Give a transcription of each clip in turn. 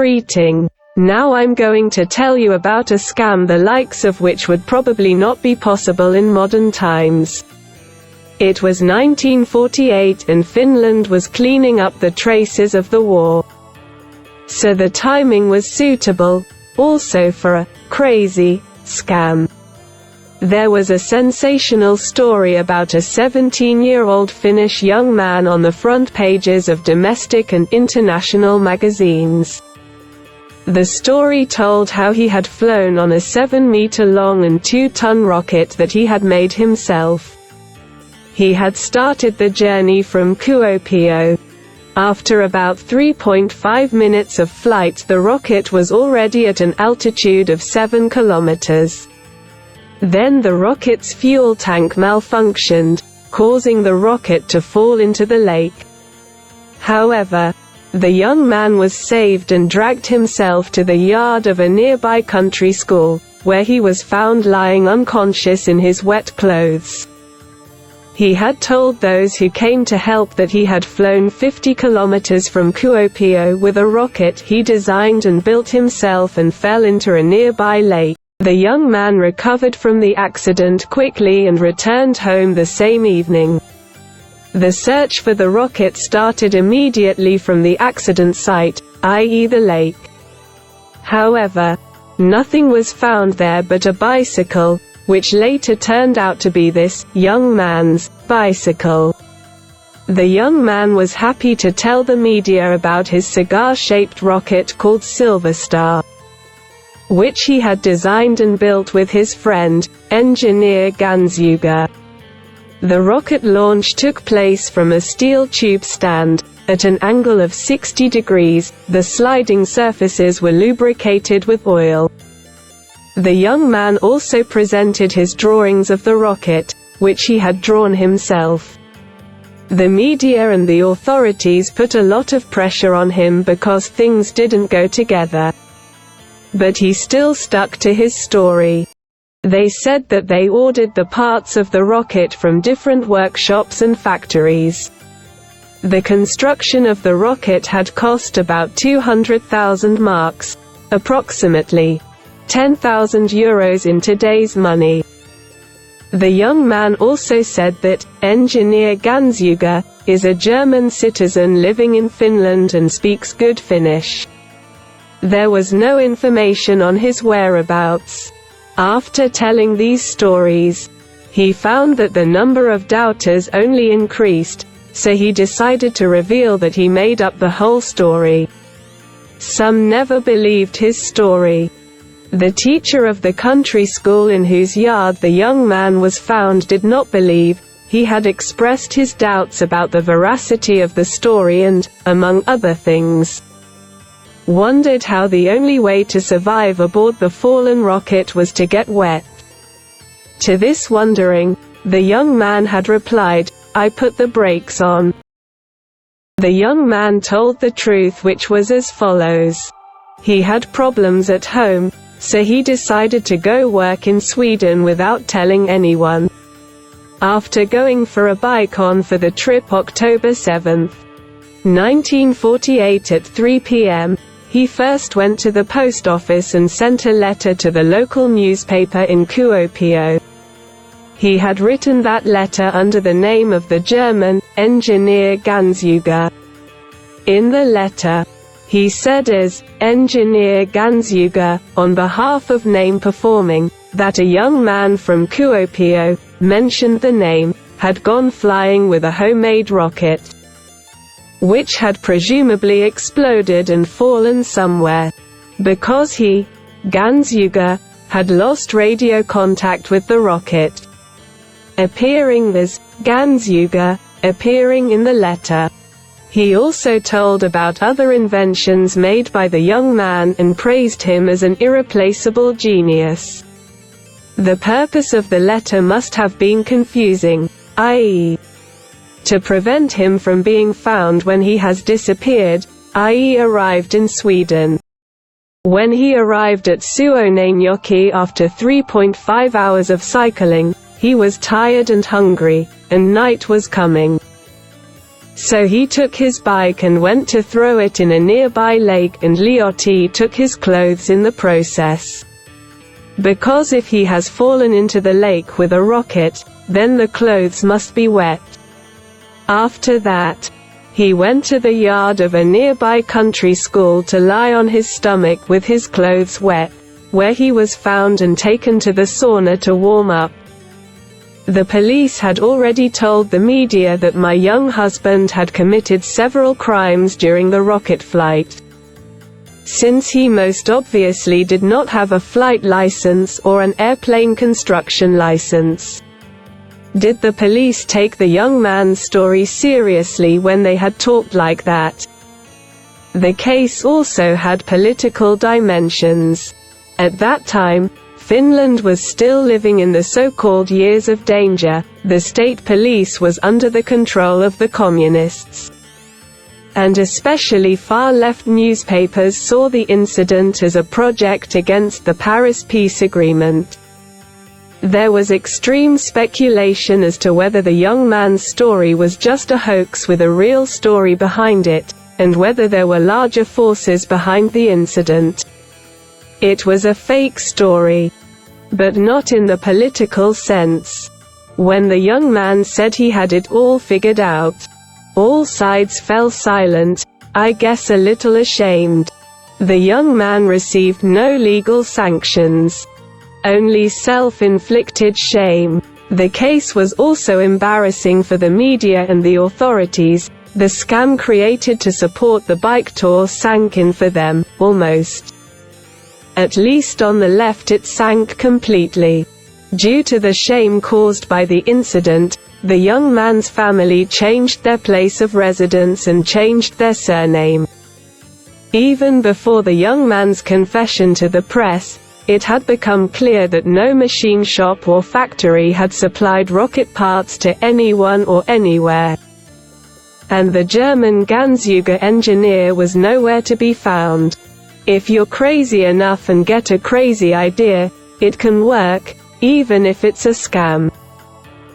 Greeting. Now I'm going to tell you about a scam the likes of which would probably not be possible in modern times. It was 1948 and Finland was cleaning up the traces of the war. So the timing was suitable, also for a crazy scam. There was a sensational story about a 17-year-old Finnish young man on the front pages of domestic and international magazines. The story told how he had flown on a 7-meter-long and 2-ton rocket that he had made himself. He had started the journey from Kuopio. After about 3.5 minutes of flight, the rocket was already at an altitude of 7 kilometers. Then the rocket's fuel tank malfunctioned, causing the rocket to fall into the lake. However, the young man was saved and dragged himself to the yard of a nearby country school, where he was found lying unconscious in his wet clothes. He had told those who came to help that he had flown 50 kilometers from Kuopio with a rocket he designed and built himself and fell into a nearby lake. The young man recovered from the accident quickly and returned home the same evening. The search for the rocket started immediately from the accident site, i.e. the lake. However, nothing was found there but a bicycle, which later turned out to be this young man's bicycle. The young man was happy to tell the media about his cigar-shaped rocket called Silver Star, which he had designed and built with his friend, engineer Gansjuga. The rocket launch took place from a steel tube stand, at an angle of 60 degrees, the sliding surfaces were lubricated with oil. The young man also presented his drawings of the rocket, which he had drawn himself. The media and the authorities put a lot of pressure on him because things didn't go together. But he still stuck to his story. They said that they ordered the parts of the rocket from different workshops and factories. The construction of the rocket had cost about 200,000 marks, approximately 10,000 euros in today's money. The young man also said that engineer Gansjuga is a German citizen living in Finland and speaks good Finnish. There was no information on his whereabouts. After telling these stories, he found that the number of doubters only increased, so he decided to reveal that he made up the whole story. Some never believed his story. The teacher of the country school in whose yard the young man was found did not believe. He had expressed his doubts about the veracity of the story and, among other things, wondered how the only way to survive aboard the fallen rocket was to get wet. To this wondering, the young man had replied, "I put the brakes on." The young man told the truth, which was as follows. He had problems at home, so he decided to go work in Sweden without telling anyone. After going for a bike-on for the trip October 7, 1948 at 3 p.m., he first went to the post office and sent a letter to the local newspaper in Kuopio. He had written that letter under the name of the German engineer Gansjuga. In the letter, he said as engineer Gansjuga, on behalf of Name Performing, that a young man from Kuopio, mentioned the name, had gone flying with a homemade rocket, which had presumably exploded and fallen somewhere, because he, Gansjuga, had lost radio contact with the rocket. Appearing as Gansjuga, appearing in the letter. He also told about other inventions made by the young man and praised him as an irreplaceable genius. The purpose of the letter must have been confusing, i.e., to prevent him from being found when he has disappeared, i.e. arrived in Sweden. When he arrived at Suonenjoki after 3.5 hours of cycling, he was tired and hungry, and night was coming. So he took his bike and went to throw it in a nearby lake, and Liotti took his clothes in the process. Because if he has fallen into the lake with a rocket, then the clothes must be wet. After that, he went to the yard of a nearby country school to lie on his stomach with his clothes wet, where he was found and taken to the sauna to warm up. The police had already told the media that my young husband had committed several crimes during the rocket flight. Since he most obviously did not have a flight license or an airplane construction license. Did the police take the young man's story seriously when they had talked like that? The case also had political dimensions. At that time, Finland was still living in the so-called years of danger. The state police was under the control of the communists. And especially far-left newspapers saw the incident as a project against the Paris peace agreement. There was extreme speculation as to whether the young man's story was just a hoax with a real story behind it, and whether there were larger forces behind the incident. It was a fake story. But not in the political sense. When the young man said he had it all figured out, all sides fell silent, I guess a little ashamed. The young man received no legal sanctions. Only self-inflicted shame. The case was also embarrassing for the media and the authorities. The scam created to support the bike tour sank in for them, almost. At least on the left it sank completely. Due to the shame caused by the incident, the young man's family changed their place of residence and changed their surname. Even before the young man's confession to the press, it had become clear that no machine shop or factory had supplied rocket parts to anyone or anywhere. And the German Ganzjäger engineer was nowhere to be found. If you're crazy enough and get a crazy idea, it can work, even if it's a scam.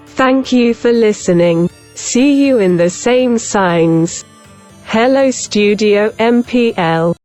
Thank you for listening. See you in the same signs. Hello Studio MPL.